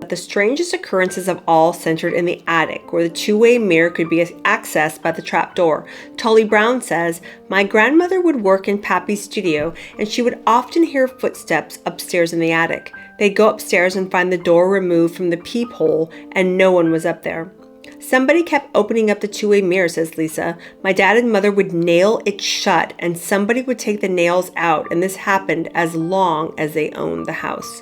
The strangest occurrences of all centered in the attic, where the two-way mirror could be accessed by the trapdoor. Tully Brown says, "My grandmother would work in Pappy's studio, and she would often hear footsteps upstairs in the attic. They'd go upstairs and find the door removed from the peephole, and no one was up there. Somebody kept opening up the two-way mirror," says Lisa. "My dad and mother would nail it shut, and somebody would take the nails out, and this happened as long as they owned the house."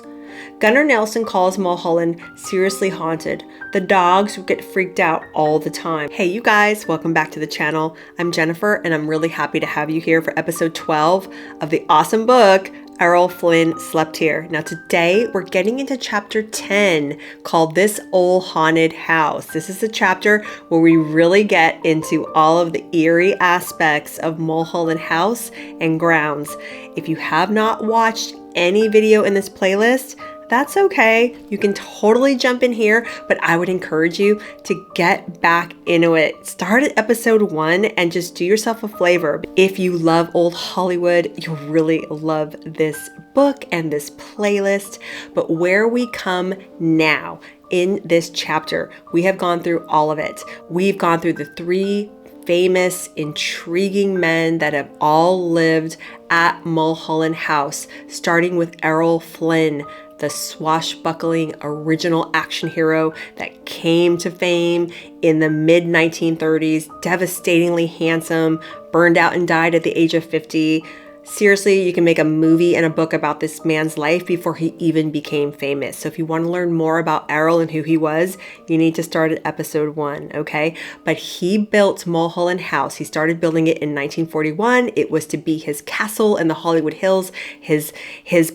Gunnar Nelson calls Mulholland seriously haunted. The dogs would get freaked out all the time. Hey, you guys, welcome back to the channel. I'm Jennifer, and I'm really happy to have you here for episode 12 of the awesome book, Errol Flynn Slept Here. Now today we're getting into chapter 10 called This Ole Haunted House. This is a chapter where we really get into all of the eerie aspects of Mulholland House and grounds. If you have not watched any video in this playlist, that's okay. You can totally jump in here, but I would encourage you to get back into it. Start at episode 1 and just do yourself a flavor. If you love old Hollywood, you'll really love this book and this playlist. But where we come now in this chapter, we have gone through all of it. We've gone through the 3 famous, intriguing men that have all lived at Mulholland House, starting with Errol Flynn, the swashbuckling original action hero that came to fame in the mid-1930s, devastatingly handsome, burned out and died at the age of 50. Seriously, you can make a movie and a book about this man's life before he even became famous. So if you want to learn more about Errol and who he was, you need to start at episode 1, okay? But he built Mulholland House. He started building it in 1941. It was to be his castle in the Hollywood Hills, his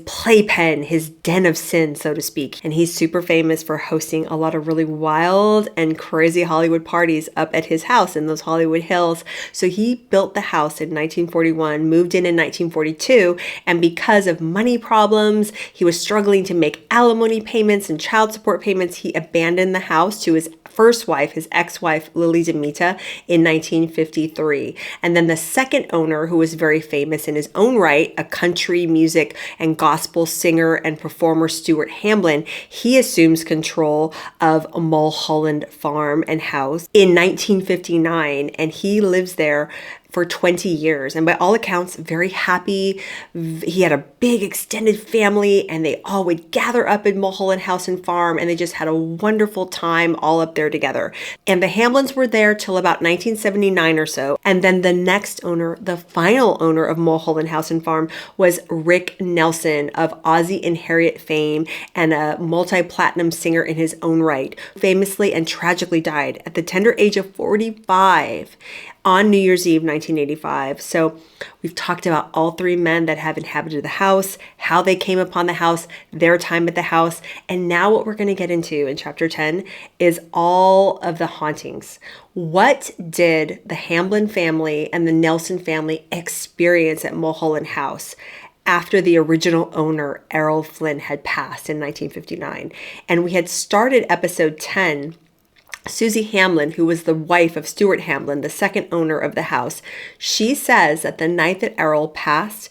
playpen, his den of sin, so to speak. And he's super famous for hosting a lot of really wild and crazy Hollywood parties up at his house in those Hollywood Hills. So he built the house in 1941, moved in 1942, and because of money problems, he was struggling to make alimony payments and child support payments. He abandoned the house to his first wife, his ex-wife, Lily Demita, in 1953. And then the second owner, who was very famous in his own right, a country music and gospel singer and performer, Stuart Hamblen, he assumes control of Mulholland Farm and House in 1959, and he lives there for 20 years, and by all accounts, very happy. He had a big extended family, and they all would gather up in Mulholland House and Farm, and they just had a wonderful time all up there together. And the Hamblens were there till about 1979 or so, and then the next owner, the final owner of Mulholland House and Farm, was Rick Nelson of Ozzie and Harriet fame and a multi-platinum singer in his own right, famously and tragically died at the tender age of 45 on New Year's Eve, 1985. So we've talked about all 3 men that have inhabited the house, how they came upon the house, their time at the house. And now what we're going to get into in chapter 10 is all of the hauntings. What did the Hamblen family and the Nelson family experience at Mulholland House after the original owner, Errol Flynn, had passed in 1959? And we had started episode 10. Susie Hamblen, who was the wife of Stuart Hamblen, the second owner of the house, she says that the night that Errol passed,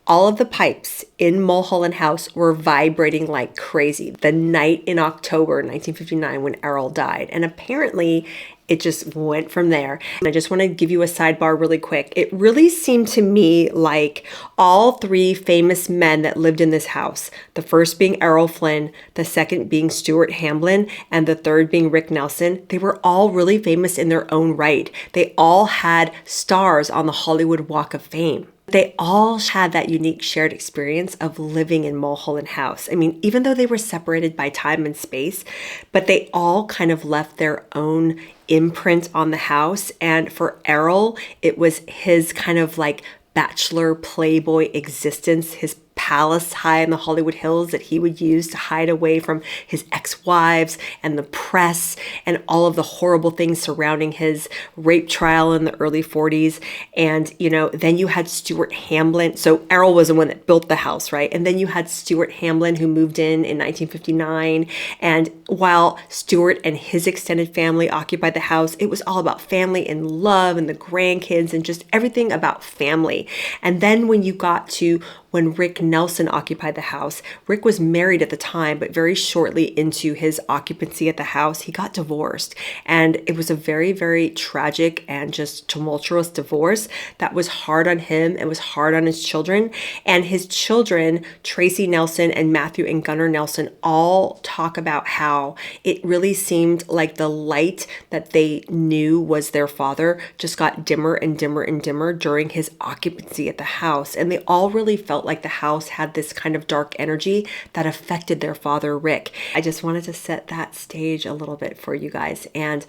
all of the pipes in Mulholland House were vibrating like crazy. The night in October 1959 when Errol died. And apparently it just went from there. And I just want to give you a sidebar really quick. It really seemed to me like all 3 famous men that lived in this house, the first being Errol Flynn, the second being Stuart Hamblen, and the third being Rick Nelson, they were all really famous in their own right. They all had stars on the Hollywood Walk of Fame. They all had that unique shared experience of living in Mulholland House. I mean, even though they were separated by time and space, but they all kind of left their own imprint on the house. And for Errol, it was his kind of like bachelor playboy existence, his palace high in the Hollywood Hills that he would use to hide away from his ex-wives and the press and all of the horrible things surrounding his rape trial in the early 40s. And, then you had Stuart Hamblen. So Errol was the one that built the house, right? And then you had Stuart Hamblen, who moved in 1959. And while Stuart and his extended family occupied the house, it was all about family and love and the grandkids and just everything about family. And then when you got to when Rick Nelson occupied the house, Rick was married at the time, but very shortly into his occupancy at the house, he got divorced. And it was a very, very tragic and just tumultuous divorce that was hard on him and was hard on his children. And his children, Tracy Nelson and Matthew and Gunnar Nelson, all talk about how it really seemed like the light that they knew was their father just got dimmer and dimmer and dimmer during his occupancy at the house. And they all really felt like the house had this kind of dark energy that affected their father, Rick. I just wanted to set that stage a little bit for you guys. And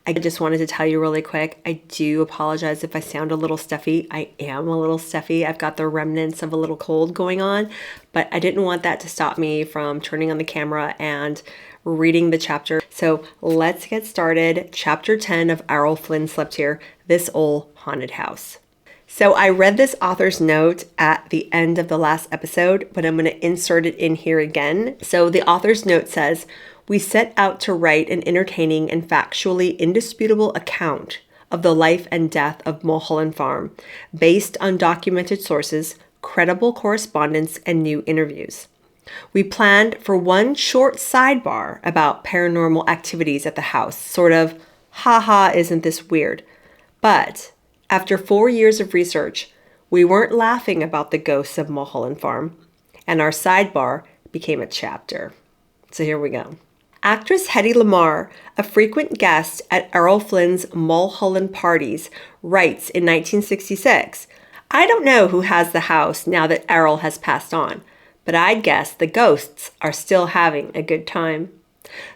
I just wanted to tell you really quick, I do apologize if I sound a little stuffy. I am a little stuffy. I've got the remnants of a little cold going on, but I didn't want that to stop me from turning on the camera and reading the chapter. So let's get started. Chapter 10 of Errol Flynn Slept Here, This Ole Haunted House. So I read this author's note at the end of the last episode, but I'm going to insert it in here again. So the author's note says, "We set out to write an entertaining and factually indisputable account of the life and death of Mulholland Farm, based on documented sources, credible correspondence, and new interviews. We planned for one short sidebar about paranormal activities at the house, sort of, haha, isn't this weird? But after 4 years of research, we weren't laughing about the ghosts of Mulholland Farm, and our sidebar became a chapter." So here we go. Actress Hedy Lamarr, a frequent guest at Errol Flynn's Mulholland parties, writes in 1966, "I don't know who has the house now that Errol has passed on, but I'd guess the ghosts are still having a good time.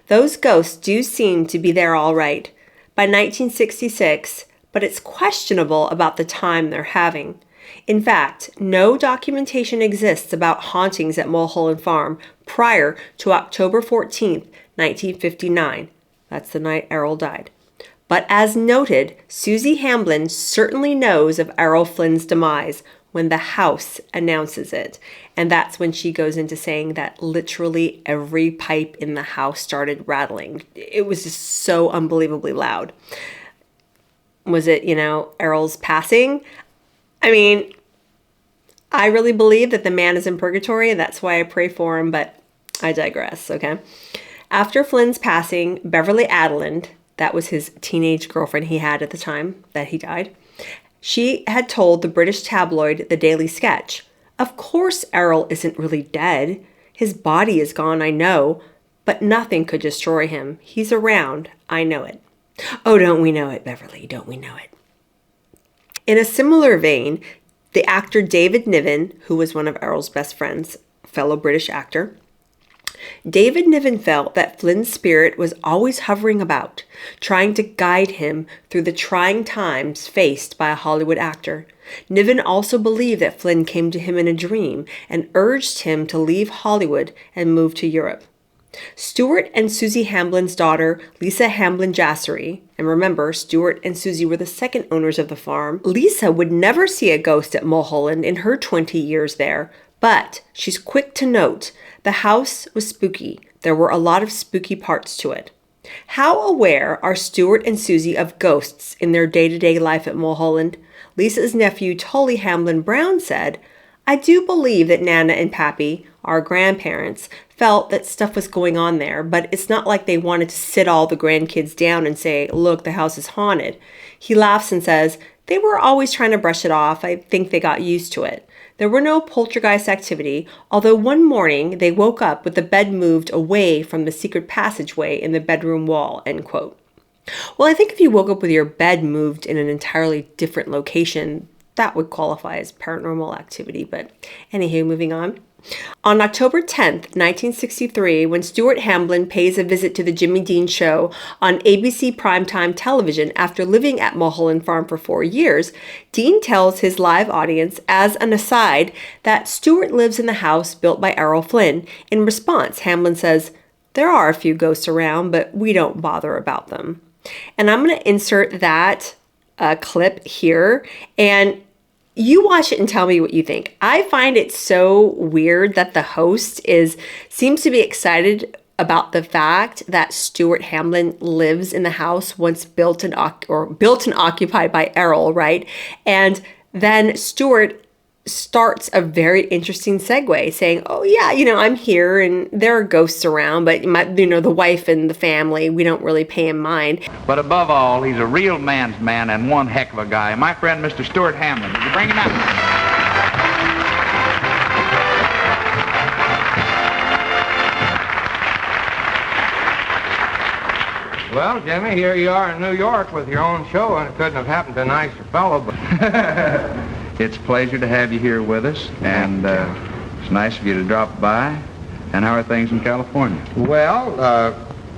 Those ghosts do seem to be there all right by 1966, but it's questionable about the time they're having. In fact, no documentation exists about hauntings at Mulholland Farm prior to October 14th, 1959. That's the night Errol died. But as noted, Susie Hamblen certainly knows of Errol Flynn's demise when the house announces it." And that's when she goes into saying that literally every pipe in the house started rattling. It was just so unbelievably loud. Was it, Errol's passing? I mean, I really believe that the man is in purgatory, and that's why I pray for him, but I digress, okay? After Flynn's passing, Beverly Adeland, that was his teenage girlfriend he had at the time that he died, she had told the British tabloid The Daily Sketch, "Of course Errol isn't really dead. His body is gone, I know, but nothing could destroy him. He's around, I know it." Oh, don't we know it, Beverly? Don't we know it? In a similar vein, the actor David Niven, who was one of Errol's best friends, fellow British actor, David Niven felt that Flynn's spirit was always hovering about, trying to guide him through the trying times faced by a Hollywood actor. Niven also believed that Flynn came to him in a dream and urged him to leave Hollywood and move to Europe. Stuart and Susie Hamblen's daughter, Lisa Hamblen Jassery, and remember, Stuart and Susie were the second owners of the farm. Lisa would never see a ghost at Mulholland in her 20 years there, but she's quick to note the house was spooky. There were a lot of spooky parts to it. How aware are Stuart and Susie of ghosts in their day-to-day life at Mulholland? Lisa's nephew, Tully Hamblen Brown, said, "I do believe that Nana and Pappy, our grandparents, felt that stuff was going on there, but it's not like they wanted to sit all the grandkids down and say, 'Look, the house is haunted.' He laughs and says, 'They were always trying to brush it off. I think they got used to it.' There were no poltergeist activity, although one morning they woke up with the bed moved away from the secret passageway in the bedroom wall," end quote. Well, I think if you woke up with your bed moved in an entirely different location, that would qualify as paranormal activity. But anywho, moving on. On October 10th, 1963, when Stuart Hamblen pays a visit to the Jimmy Dean Show on ABC primetime television after living at Mulholland Farm for 4 years, Dean tells his live audience, as an aside, that Stuart lives in the house built by Errol Flynn. In response, Hamblen says, "There are a few ghosts around, but we don't bother about them." And I'm going to insert that clip here, and you watch it and tell me what you think. I find it so weird that the host seems to be excited about the fact that Stuart Hamblen lives in the house once built and occupied by Errol, right? And then Stuart starts a very interesting segue saying, "Oh yeah, I'm here and there are ghosts around, but the wife and the family, we don't really pay him mind." But above all, he's a real man's man and one heck of a guy. My friend, Mr. Stuart Hamblen. Would you bring him out? Well, Jimmy, here you are in New York with your own show, and it couldn't have happened to a nicer fellow, but... It's a pleasure to have you here with us, and it's nice of you to drop by. And how are things in California? Well,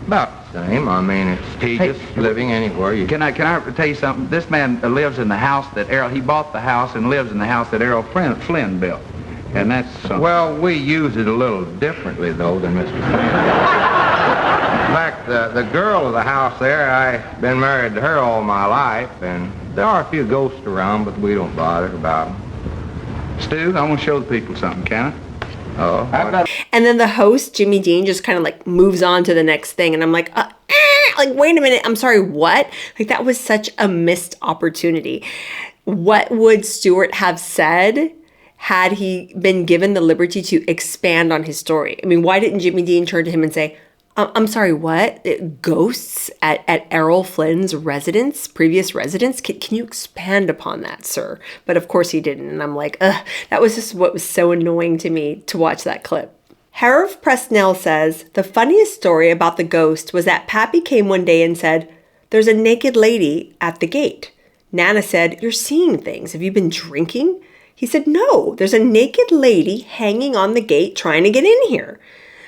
about the same. I mean, it's tedious living anywhere. Can I tell you something? This man lives in the house that he bought the house and lives in the house that Errol Flynn built. And that's something. Well, we use it a little differently, though, than Mr. Flynn. In fact, the girl of the house there, I've been married to her all my life, and there are a few ghosts around, but we don't bother about them. Stu, I want to show the people something, can I? Oh. And then the host, Jimmy Dean, just kind of like moves on to the next thing. And I'm like, wait a minute. I'm sorry, what? Like, that was such a missed opportunity. What would Stuart have said had he been given the liberty to expand on his story? I mean, why didn't Jimmy Dean turn to him and say, "I'm sorry, what? Ghosts at Errol Flynn's previous residence? Can you expand upon that, sir?" But of course he didn't. And I'm like, that was just what was so annoying to me to watch that clip. Harv Presnell says, "The funniest story about the ghost was that Pappy came one day and said, 'There's a naked lady at the gate.' Nana said, 'You're seeing things. Have you been drinking?' He said, 'No, there's a naked lady hanging on the gate trying to get in here.'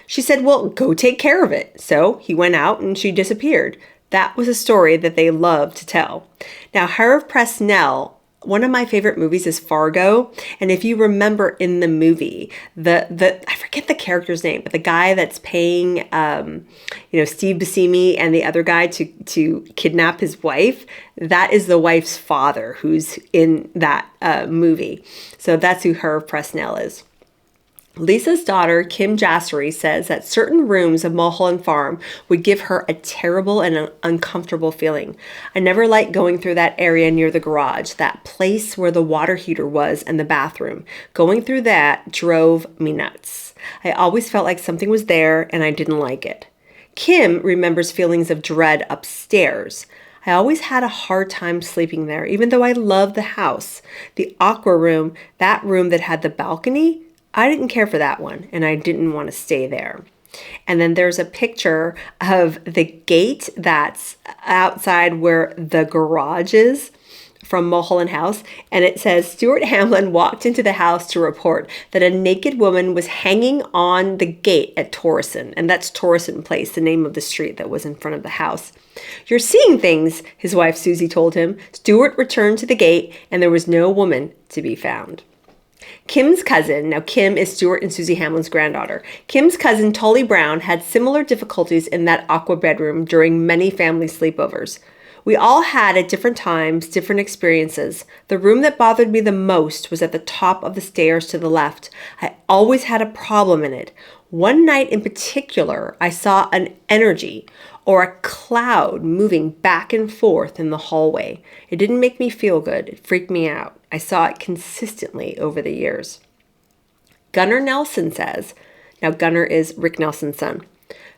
She said, 'Well, go take care of it.' So he went out and she disappeared." That was a story that they loved to tell. Now, Harv Presnell, one of my favorite movies is Fargo. And if you remember in the movie, I forget the character's name, but the guy that's paying, Steve Buscemi and the other guy to kidnap his wife, that is the wife's father who's in that movie. So that's who Harv Presnell is. Lisa's daughter, Kim Jassery, says that certain rooms of Mulholland Farm would give her a terrible and uncomfortable feeling. "I never liked going through that area near the garage, that place where the water heater was and the bathroom. Going through that drove me nuts. I always felt like something was there and I didn't like it." Kim remembers feelings of dread upstairs. "I always had a hard time sleeping there, even though I loved the house. The aqua room, that room that had the balcony, I didn't care for that one, and I didn't want to stay there." And then there's a picture of the gate that's outside where the garage is from Mulholland House, and it says, "Stuart Hamblen walked into the house to report that a naked woman was hanging on the gate at Torreson." And that's Torreson Place, the name of the street that was in front of the house. "You're seeing things," his wife Susie told him. Stuart returned to the gate, and there was no woman to be found. Kim's cousin, now Kim is Stuart and Susie Hamblen's granddaughter. Kim's cousin, Tully Brown, had similar difficulties in that aqua bedroom during many family sleepovers. "We all had at different times, different experiences. The room that bothered me the most was at the top of the stairs to the left. I always had a problem in it. One night in particular, I saw an energy or a cloud moving back and forth in the hallway. It didn't make me feel good. It freaked me out. I saw it consistently over the years." Gunnar Nelson says, now Gunnar is Rick Nelson's son,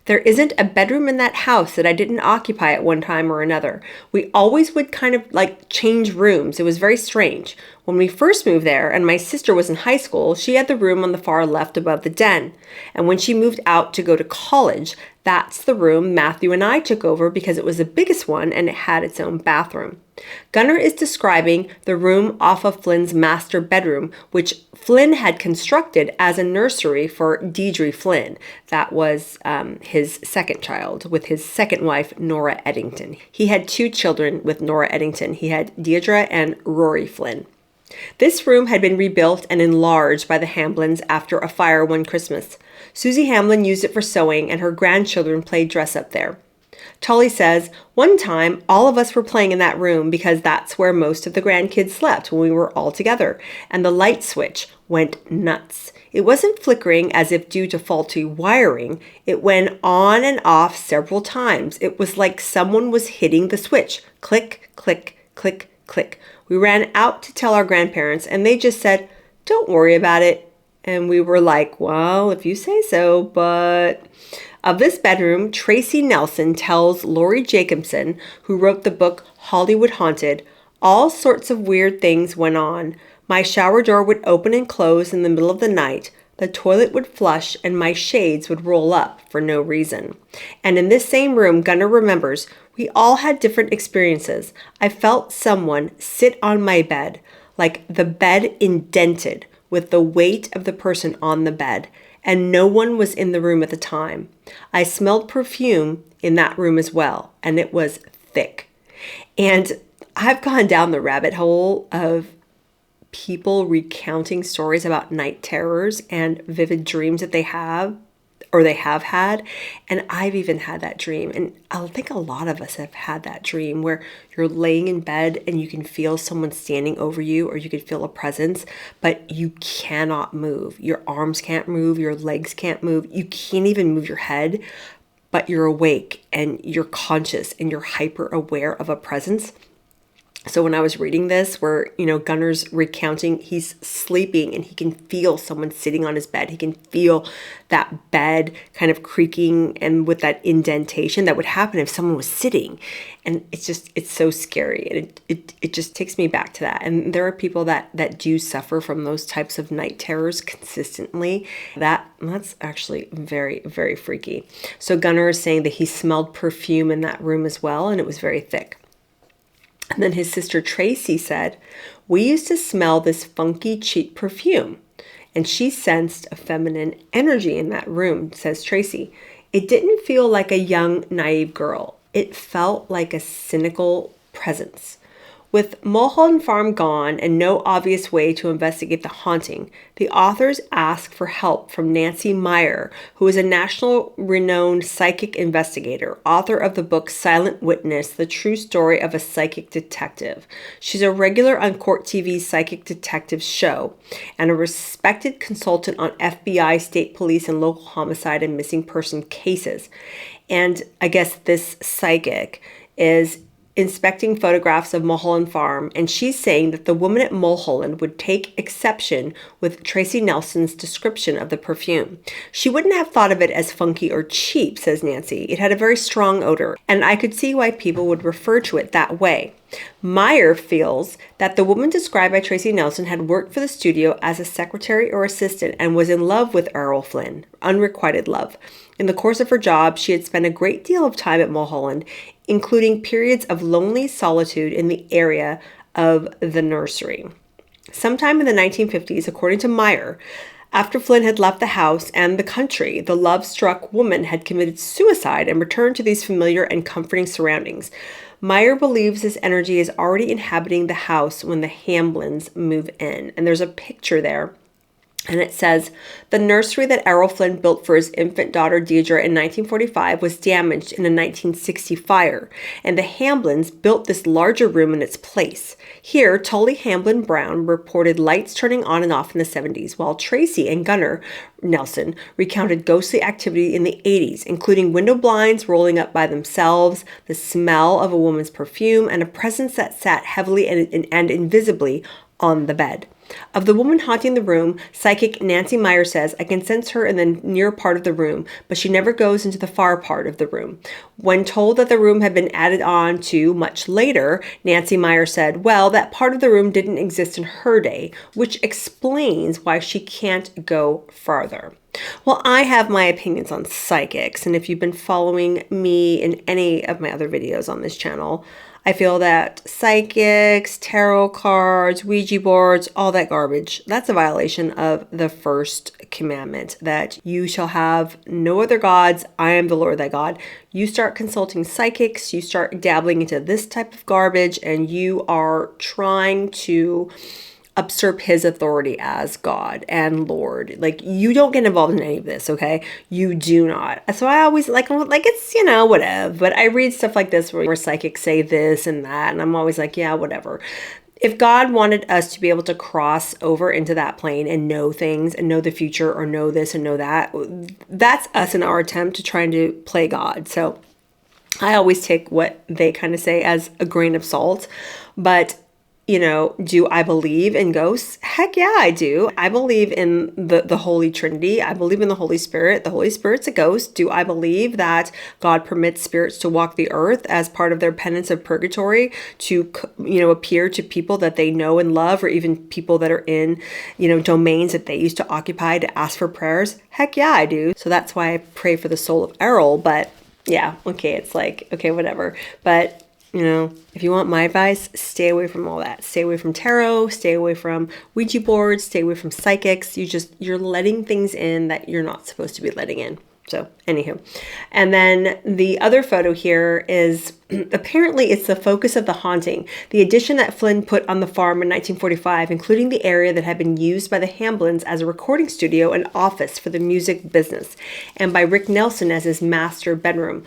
"There isn't a bedroom in that house that I didn't occupy at one time or another. We always would kind of like change rooms. It was very strange. When we first moved there and my sister was in high school, she had the room on the far left above the den. And when she moved out to go to college, that's the room Matthew and I took over because it was the biggest one and it had its own bathroom. Gunnar is describing the room off of Flynn's master bedroom, which Flynn had constructed as a nursery for Deirdre Flynn. That was his second child with his second wife, Nora Eddington. He had 2 children with Nora Eddington. He had Deirdre and Rory Flynn. This room had been rebuilt and enlarged by the Hamblens after a fire one Christmas. Susie Hamblen used it for sewing, and her grandchildren played dress-up there. Tully says, one time, all of us were playing in that room because that's where most of the grandkids slept when we were all together, and the light switch went nuts. It wasn't flickering as if due to faulty wiring. It went on and off several times. It was like someone was hitting the switch. Click, click, click, click. We ran out to tell our grandparents, and they just said, don't worry about it. And we were like, well, if you say so, but... Of this bedroom, Tracy Nelson tells Laurie Jacobson, who wrote the book Hollywood Haunted, all sorts of weird things went on. My shower door would open and close in the middle of the night. The toilet would flush and my shades would roll up for no reason. And in this same room, Gunnar remembers, we all had different experiences. I felt someone sit on my bed, like the bed indented with the weight of the person on the bed, and no one was in the room at the time. I smelled perfume in that room as well, and it was thick. And I've gone down the rabbit hole of people recounting stories about night terrors and vivid dreams that they have had. And I've even had that dream. And I think a lot of us have had that dream where you're laying in bed and you can feel someone standing over you, or you could feel a presence, but you cannot move. Your arms can't move. Your legs can't move. You can't even move your head, but you're awake and you're conscious and you're hyper aware of a presence. So when I was reading this, where, Gunnar's recounting, he's sleeping and he can feel someone sitting on his bed. He can feel that bed kind of creaking and with that indentation that would happen if someone was sitting. And it's so scary. And it just takes me back to that. And there are people that do suffer from those types of night terrors consistently. That's actually very, very freaky. So Gunnar is saying that he smelled perfume in that room as well, and it was very thick. And then his sister Tracy said, we used to smell this funky, cheap perfume. And she sensed a feminine energy in that room, says Tracy. It didn't feel like a young, naive girl. It felt like a cynical presence. With Mulholland Farm gone and no obvious way to investigate the haunting, the authors asked for help from Nancy Meyer, who is a national renowned psychic investigator, author of the book Silent Witness, The True Story of a Psychic Detective. She's a regular on Court TV's Psychic Detective show and a respected consultant on FBI, state police, and local homicide and missing person cases. And I guess this psychic is inspecting photographs of Mulholland Farm, and she's saying that the woman at Mulholland would take exception with Tracy Nelson's description of the perfume. She wouldn't have thought of it as funky or cheap, says Nancy. It had a very strong odor, and I could see why people would refer to it that way. Meyer feels that the woman described by Tracy Nelson had worked for the studio as a secretary or assistant and was in love with Errol Flynn, unrequited love. In the course of her job, she had spent a great deal of time at Mulholland, including periods of lonely solitude in the area of the nursery. Sometime in the 1950s, according to Meyer, after Flynn had left the house and the country, the love-struck woman had committed suicide and returned to these familiar and comforting surroundings. Meyer believes this energy is already inhabiting the house when the Hamblens move in. And there's a picture there. And it says, the nursery that Errol Flynn built for his infant daughter Deirdre in 1945 was damaged in a 1960 fire, and the Hamblens built this larger room in its place. Here, Tully Hamblen Brown reported lights turning on and off in the 70s, while Tracy and Gunnar Nelson recounted ghostly activity in the 80s, including window blinds rolling up by themselves, the smell of a woman's perfume, and a presence that sat heavily and invisibly on the bed. Of the woman haunting the room, psychic Nancy Meyer says, I can sense her in the near part of the room, but she never goes into the far part of the room. When told that the room had been added on to much later, Nancy Meyer said, well, that part of the room didn't exist in her day, which explains why she can't go farther. Well, I have my opinions on psychics, and if you've been following me in any of my other videos on this channel, I feel that psychics, tarot cards, Ouija boards, all that garbage, that's a violation of the first commandment, that you shall have no other gods. I am the Lord thy God. You start consulting psychics, you start dabbling into this type of garbage, and you are trying to usurp his authority as God and Lord. Like, you don't get involved in any of this, okay? You do not. So I always like it's, whatever. But I read stuff like this where psychics say this and that, and I'm always like, yeah, whatever. If God wanted us to be able to cross over into that plane and know things and know the future or know this and know that, that's us in our attempt to trying to play God. So I always take what they kind of say as a grain of salt. But do I believe in ghosts? Heck yeah, I do. I believe in the Holy Trinity. I believe in the Holy Spirit. The Holy Spirit's a ghost. Do I believe that God permits spirits to walk the earth as part of their penance of purgatory to, appear to people that they know and love, or even people that are in, domains that they used to occupy to ask for prayers? Heck yeah, I do. So that's why I pray for the soul of Errol. But yeah, okay, it's like, okay, whatever. But if you want my advice, stay away from all that. Stay away from tarot, stay away from Ouija boards, stay away from psychics. You're letting things in that you're not supposed to be letting in. So anywho, and then the other photo here is apparently it's the focus of the haunting, the addition that Flynn put on the farm in 1945, including the area that had been used by the Hamblens as a recording studio and office for the music business, and by Rick Nelson as his master bedroom.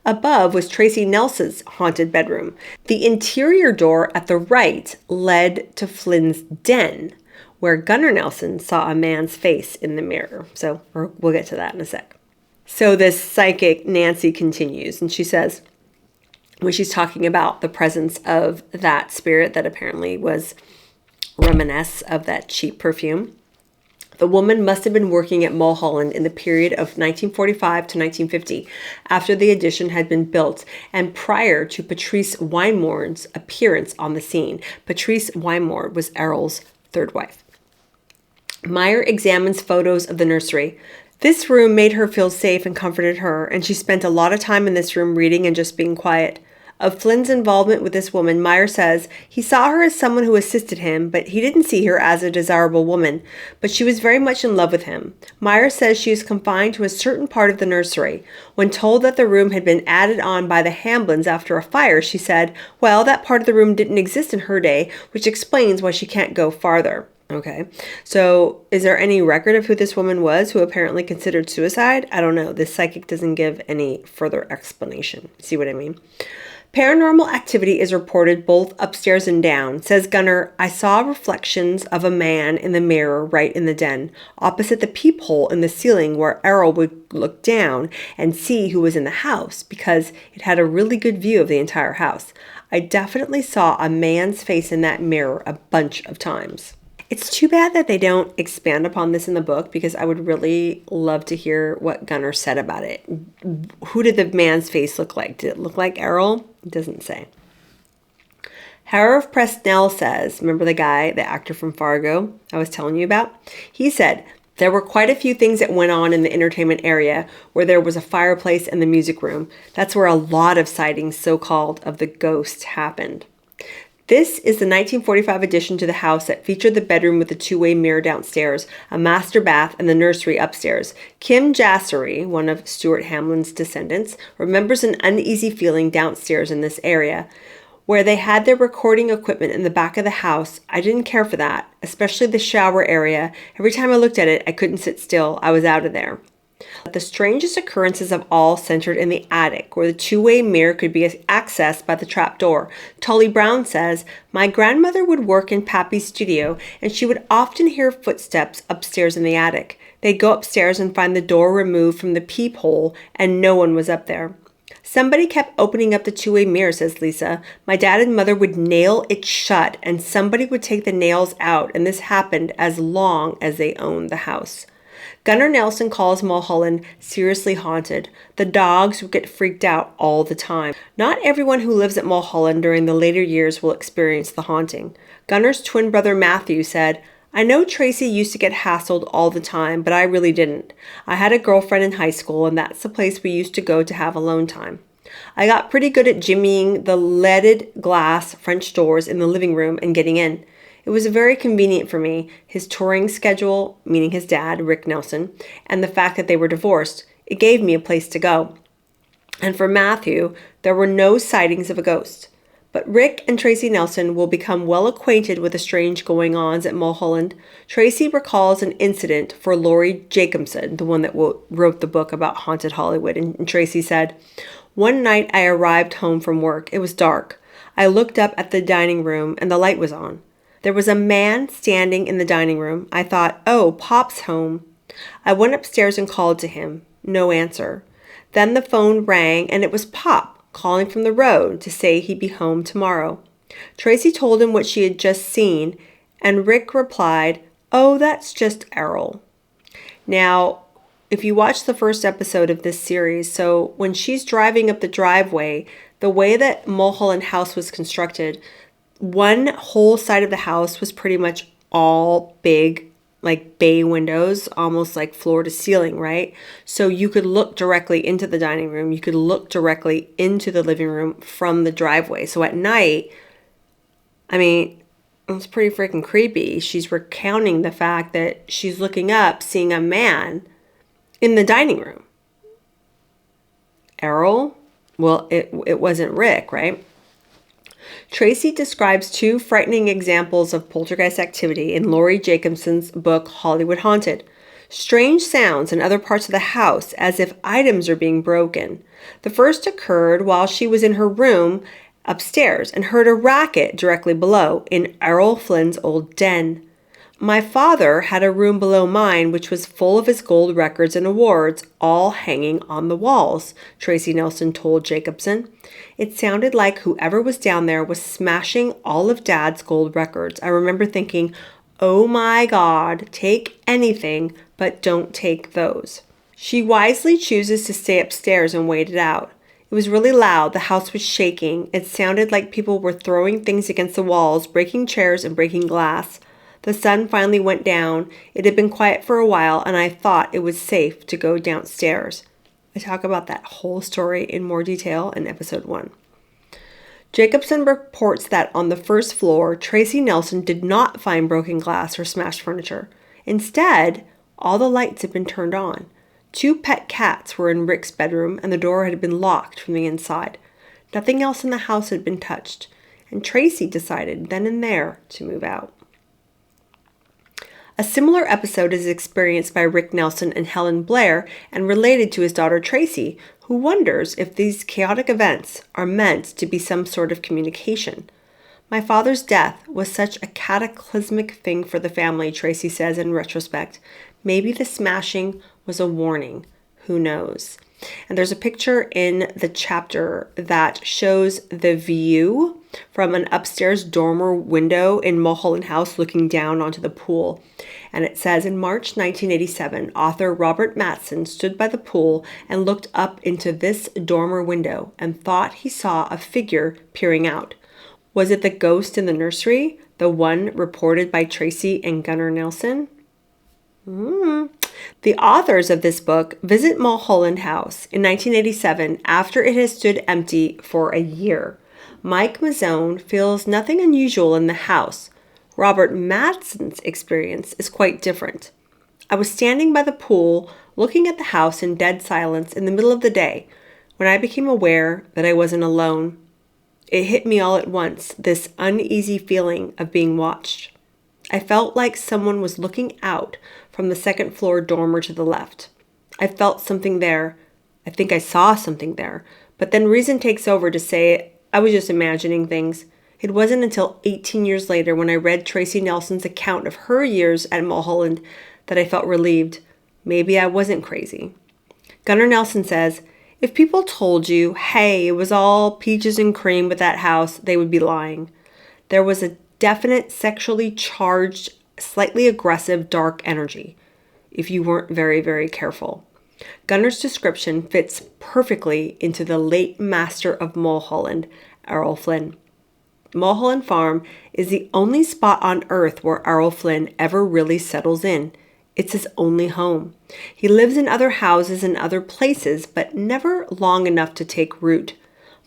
Above was Tracy Nelson's haunted bedroom. The interior door at the right led to Flynn's den, where Gunnar Nelson saw a man's face in the mirror. So we'll get to that in a sec. So this psychic Nancy continues, and she says, when she's talking about the presence of that spirit that apparently was reminiscent of that cheap perfume, the woman must have been working at Mulholland in the period of 1945 to 1950, after the addition had been built and prior to Patrice Wymor's appearance on the scene. Patrice Wymor was Errol's third wife. Meyer examines photos of the nursery. This room made her feel safe and comforted her, and she spent a lot of time in this room reading and just being quiet. Of Flynn's involvement with this woman, Meyer says he saw her as someone who assisted him, but he didn't see her as a desirable woman, but she was very much in love with him. Meyer says she is confined to a certain part of the nursery. When told that the room had been added on by the Hamblens after a fire, she said, well, that part of the room didn't exist in her day, which explains why she can't go farther. Okay, so is there any record of who this woman was who apparently considered suicide? I don't know. This psychic doesn't give any further explanation. See what I mean? Paranormal activity is reported both upstairs and down. Says Gunnar, I saw reflections of a man in the mirror right in the den, opposite the peephole in the ceiling where Errol would look down and see who was in the house because it had a really good view of the entire house. I definitely saw a man's face in that mirror a bunch of times. It's too bad that they don't expand upon this in the book, because I would really love to hear what Gunnar said about it. Who did the man's face look like? Did it look like Errol? It doesn't say. Harold Presnell says, remember the guy, the actor from Fargo I was telling you about? He said, there were quite a few things that went on in the entertainment area where there was a fireplace and the music room. That's where a lot of sightings, so-called, of the ghosts happened. This is the 1945 addition to the house that featured the bedroom with the two-way mirror downstairs, a master bath, and the nursery upstairs. Kim Jassery, one of Stuart Hamblen's descendants, remembers an uneasy feeling downstairs in this area. Where they had their recording equipment in the back of the house, I didn't care for that, especially the shower area. Every time I looked at it, I couldn't sit still. I was out of there. The strangest occurrences of all centered in the attic, where the two-way mirror could be accessed by the trapdoor. Tully Brown says, my grandmother would work in Pappy's studio, and she would often hear footsteps upstairs in the attic. They'd go upstairs and find the door removed from the peephole, and no one was up there. Somebody kept opening up the two-way mirror, says Lisa. My dad and mother would nail it shut, and somebody would take the nails out, and this happened as long as they owned the house. Gunnar Nelson calls Mulholland seriously haunted. The dogs would get freaked out all the time. Not everyone who lives at Mulholland during the later years will experience the haunting. Gunnar's twin brother Matthew said, I know Tracy used to get hassled all the time, but I really didn't. I had a girlfriend in high school, and that's the place we used to go to have alone time. I got pretty good at jimmying the leaded glass French doors in the living room and getting in. It was very convenient for me, his touring schedule, meaning his dad, Rick Nelson, and the fact that they were divorced. It gave me a place to go. And for Matthew, there were no sightings of a ghost. But Rick and Tracy Nelson will become well acquainted with the strange going-ons at Mulholland. Tracy recalls an incident for Laurie Jacobson, the one that wrote the book about haunted Hollywood, and Tracy said, One night I arrived home from work. It was dark. I looked up at the dining room and the light was on. There was a man standing in the dining room. I thought, oh, Pop's home. I went upstairs and called to him. No answer. Then the phone rang and it was Pop, calling from the road to say he'd be home tomorrow. Tracy told him what she had just seen, and Rick replied, oh, that's just Errol. Now, if you watch the first episode of this series, so when she's driving up the driveway, the way that Mulholland House was constructed, one whole side of the house was pretty much all big, like bay windows, almost like floor to ceiling, right? So you could look directly into the dining room. You could look directly into the living room from the driveway. So at night, I mean, it was pretty freaking creepy. She's recounting the fact that she's looking up, seeing a man in the dining room. Errol? Well, it wasn't Rick, right? Tracy describes two frightening examples of poltergeist activity in Laurie Jacobson's book, Hollywood Haunted. Strange sounds in other parts of the house as if items are being broken. The first occurred while she was in her room upstairs and heard a racket directly below in Errol Flynn's old den. My father had a room below mine which was full of his gold records and awards, all hanging on the walls, Tracy Nelson told Jacobson. It sounded like whoever was down there was smashing all of Dad's gold records. I remember thinking, oh my God, take anything, but don't take those. She wisely chooses to stay upstairs and wait it out. It was really loud. The house was shaking. It sounded like people were throwing things against the walls, breaking chairs and breaking glass. The sun finally went down. It had been quiet for a while, and I thought it was safe to go downstairs. I talk about that whole story in more detail in episode 1. Jacobson reports that on the first floor, Tracy Nelson did not find broken glass or smashed furniture. Instead, all the lights had been turned on. 2 pet cats were in Rick's bedroom, and the door had been locked from the inside. Nothing else in the house had been touched, and Tracy decided then and there to move out. A similar episode is experienced by Rick Nelson and Helen Blair and related to his daughter Tracy, who wonders if these chaotic events are meant to be some sort of communication. My father's death was such a cataclysmic thing for the family, Tracy says in retrospect. Maybe the smashing was a warning. Who knows? And there's a picture in the chapter that shows the view from an upstairs dormer window in Mulholland House looking down onto the pool. And it says, in March 1987, author Robert Matzen stood by the pool and looked up into this dormer window and thought he saw a figure peering out. Was it the ghost in the nursery, the one reported by Tracy and Gunnar Nelson? The authors of this book visit Mulholland House in 1987 after it has stood empty for a year. Mike Mazzone feels nothing unusual in the house. Robert Matzen's experience is quite different. I was standing by the pool looking at the house in dead silence in the middle of the day when I became aware that I wasn't alone. It hit me all at once, this uneasy feeling of being watched. I felt like someone was looking out from the second floor dormer to the left. I felt something there. I think I saw something there. But then reason takes over to say I was just imagining things. It wasn't until 18 years later when I read Tracy Nelson's account of her years at Mulholland that I felt relieved. Maybe I wasn't crazy. Gunnar Nelson says, If people told you, hey, it was all peaches and cream with that house, they would be lying. There was a definite sexually charged, slightly aggressive, dark energy, if you weren't very, very careful. Gunner's description fits perfectly into the late master of Mulholland, Errol Flynn. Mulholland Farm is the only spot on earth where Errol Flynn ever really settles in. It's his only home. He lives in other houses and other places, but never long enough to take root.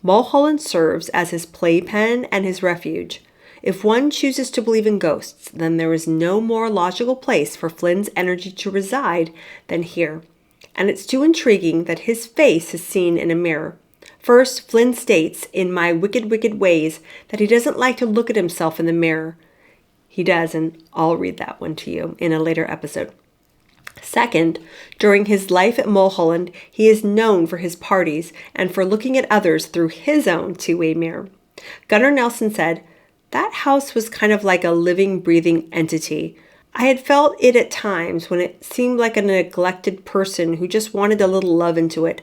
Mulholland serves as his playpen and his refuge. If one chooses to believe in ghosts, then there is no more logical place for Flynn's energy to reside than here. And it's too intriguing that his face is seen in a mirror. First, Flynn states, in My Wicked, Wicked Ways, that he doesn't like to look at himself in the mirror. He does, and I'll read that one to you in a later episode. Second, during his life at Mulholland, he is known for his parties and for looking at others through his own two-way mirror. Gunnar Nelson said, that house was kind of like a living, breathing entity. I had felt it at times when it seemed like a neglected person who just wanted a little love into it.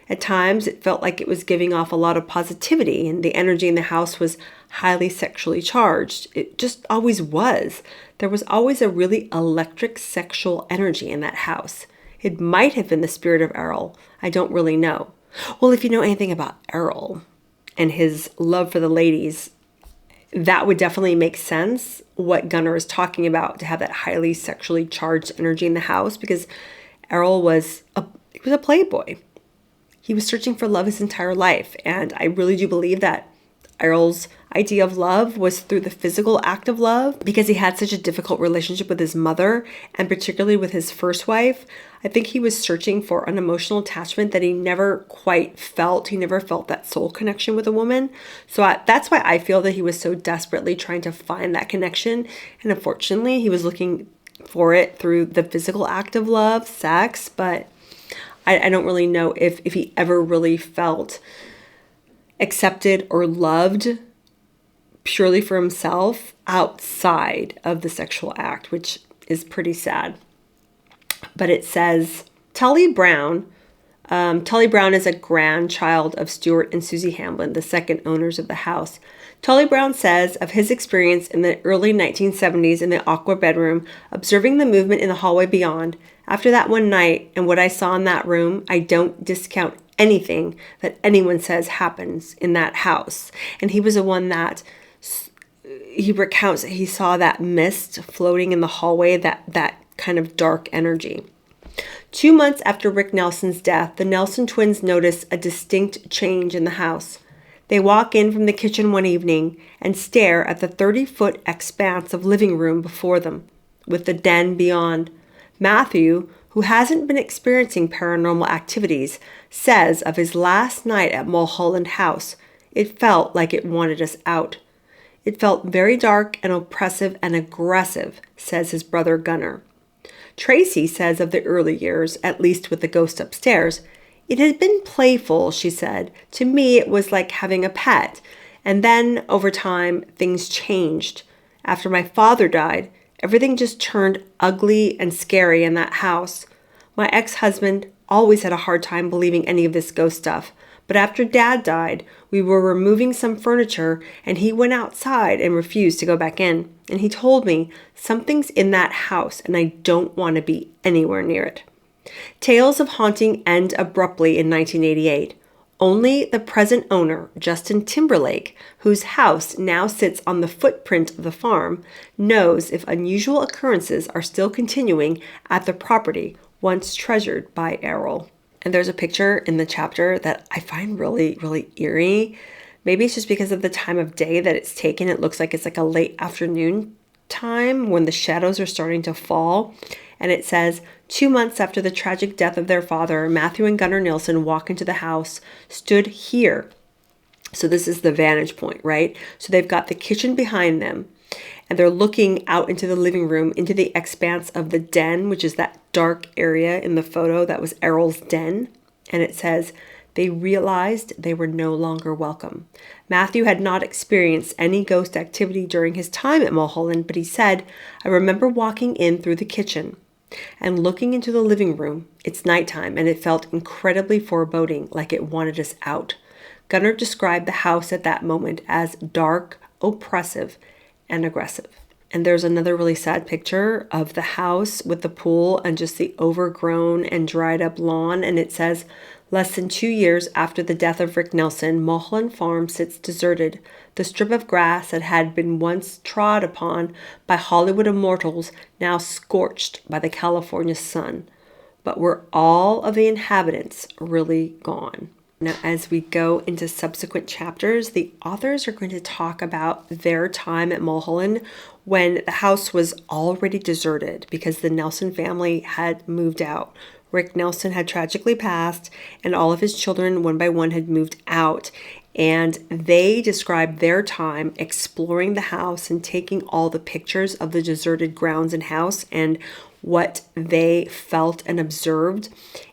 At times, it felt like it was giving off a lot of positivity, and the energy in the house was highly sexually charged. It just always was. There was always a really electric sexual energy in that house. It might have been the spirit of Errol. I don't really know. Well, if you know anything about Errol and his love for the ladies, that would definitely make sense what Gunnar is talking about, to have that highly sexually charged energy in the house, because Errol was a playboy. He was searching for love his entire life, and I really do believe that Errol's idea of love was through the physical act of love, because he had such a difficult relationship with his mother, and particularly with his first wife. I think he was searching for an emotional attachment that he never quite felt. He never felt that soul connection with a woman. So that's why I feel that he was so desperately trying to find that connection. And unfortunately, he was looking for it through the physical act of love, sex, but I don't really know if he ever really felt accepted or loved purely for himself outside of the sexual act, which is pretty sad. But it says, Tully Brown is a grandchild of Stuart and Susie Hamblen, the second owners of the house. Tully Brown says of his experience in the early 1970s in the Aqua bedroom, observing the movement in the hallway beyond. After that one night and what I saw in that room, I don't discount anything that anyone says happens in that house. And he was the one that he recounts that he saw that mist floating in the hallway, that kind of dark energy. 2 months after Rick Nelson's death, the Nelson twins notice a distinct change in the house. They walk in from the kitchen one evening and stare at the 30-foot expanse of living room before them, with the den beyond. Matthew, who hasn't been experiencing paranormal activities, says of his last night at Mulholland House, it felt like it wanted us out. It felt very dark and oppressive and aggressive, says his brother Gunnar. Tracy says of the early years, at least with the ghost upstairs, it had been playful, she said. To me, it was like having a pet. And then, over time, things changed. After my father died, everything just turned ugly and scary in that house. My ex-husband always had a hard time believing any of this ghost stuff. But after Dad died, we were removing some furniture, and he went outside and refused to go back in. And he told me, something's in that house, and I don't want to be anywhere near it. Tales of haunting end abruptly in 1988. Only the present owner, Justin Timberlake, whose house now sits on the footprint of the farm, knows if unusual occurrences are still continuing at the property once treasured by Errol. And there's a picture in the chapter that I find really, really eerie. Maybe it's just because of the time of day that it's taken. It looks like it's like a late afternoon time when the shadows are starting to fall. And it says, 2 months after the tragic death of their father, Matthew and Gunnar Nilsson walk into the house, stood here. So this is the vantage point, right? So they've got the kitchen behind them, and they're looking out into the living room, into the expanse of the den, which is that dark area in the photo that was Errol's den. And it says, they realized they were no longer welcome. Matthew had not experienced any ghost activity during his time at Mulholland, but he said, I remember walking in through the kitchen. And looking into the living room, it's nighttime and it felt incredibly foreboding, like it wanted us out. Gunnar described the house at that moment as dark, oppressive, and aggressive. And there's another really sad picture of the house with the pool and just the overgrown and dried up lawn. And it says, less than 2 years after the death of Rick Nelson, Mulholland Farm sits deserted. The strip of grass that had been once trod upon by Hollywood immortals, now scorched by the California sun. But were all of the inhabitants really gone? Now, as we go into subsequent chapters, the authors are going to talk about their time at Mulholland when the house was already deserted because the Nelson family had moved out. Rick Nelson had tragically passed, and all of his children, one by one, had moved out. And they described their time exploring the house and taking all the pictures of the deserted grounds and house and what they felt and observed.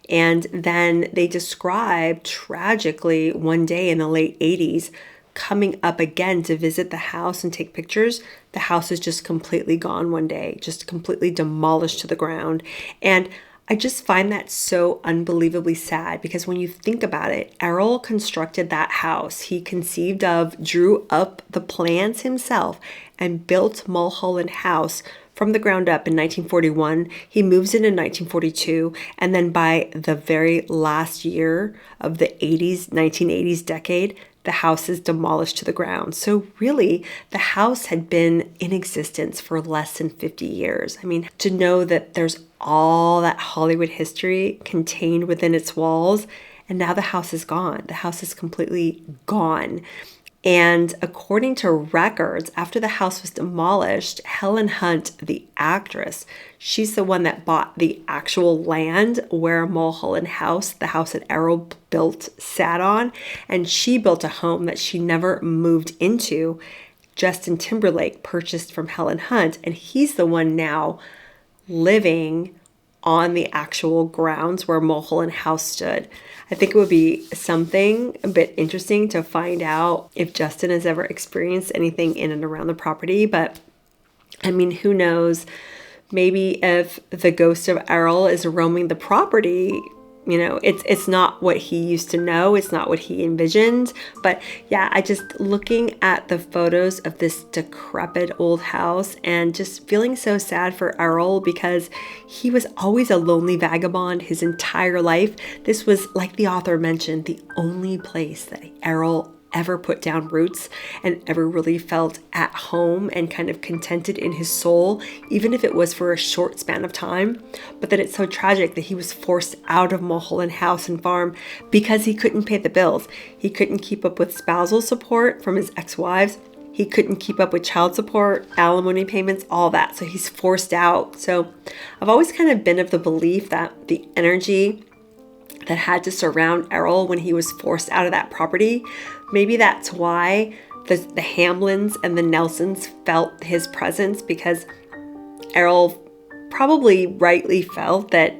And then they described tragically one day in the late 80s coming up again to visit the house and take pictures. The house is just completely gone one day, just completely demolished to the ground. And I just find that so unbelievably sad because when you think about it, Errol constructed that house. He conceived of, drew up the plans himself, and built Mulholland House from the ground up in 1941. He moves in 1942, and then by the very last year of the 1980s decade, the house is demolished to the ground. So really, the house had been in existence for less than 50 years. I mean, to know that there's all that Hollywood history contained within its walls, and now the house is gone. The house is completely gone. And according to records, after the house was demolished, Helen Hunt, the actress, she's the one that bought the actual land where Mulholland House, the house that Errol built, sat on. And she built a home that she never moved into. Justin Timberlake purchased from Helen Hunt, and he's the one now living on the actual grounds where Mulholland House stood. I think it would be something a bit interesting to find out if Justin has ever experienced anything in and around the property. But I mean, who knows? Maybe if the ghost of Errol is roaming the property, you know, it's not what he used to know. It's not what he envisioned. But yeah, I just looking at the photos of this decrepit old house and just feeling so sad for Errol because he was always a lonely vagabond his entire life. This was, like the author mentioned, the only place that Errol ever put down roots and ever really felt at home and kind of contented in his soul, even if it was for a short span of time. But that it's so tragic that he was forced out of Mulholland House and Farm because he couldn't pay the bills. He couldn't keep up with spousal support from his ex-wives. He couldn't keep up with child support, alimony payments, all that. So he's forced out. So I've always kind of been of the belief that the energy that had to surround Errol when he was forced out of that property, maybe that's why the Hamblen's and the Nelsons felt his presence, because Errol probably rightly felt that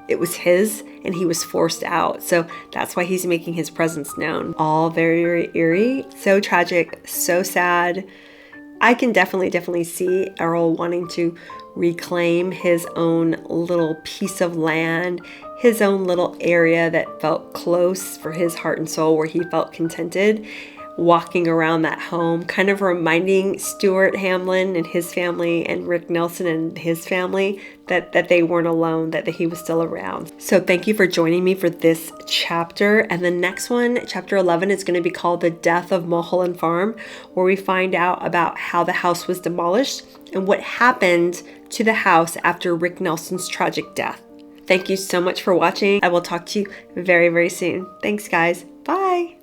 it was his and he was forced out. So that's why he's making his presence known. All very, very eerie, so tragic, so sad. I can definitely see Errol wanting to reclaim his own little piece of land, his own little area that felt close for his heart and soul, where he felt contented, walking around that home, kind of reminding Stuart Hamblen and his family and Rick Nelson and his family that they weren't alone, that he was still around. So thank you for joining me for this chapter. And the next one, chapter 11, is going to be called The Death of Mulholland Farm, where we find out about how the house was demolished and what happened to the house after Rick Nelson's tragic death. Thank you so much for watching. I will talk to you very, very soon. Thanks, guys. Bye.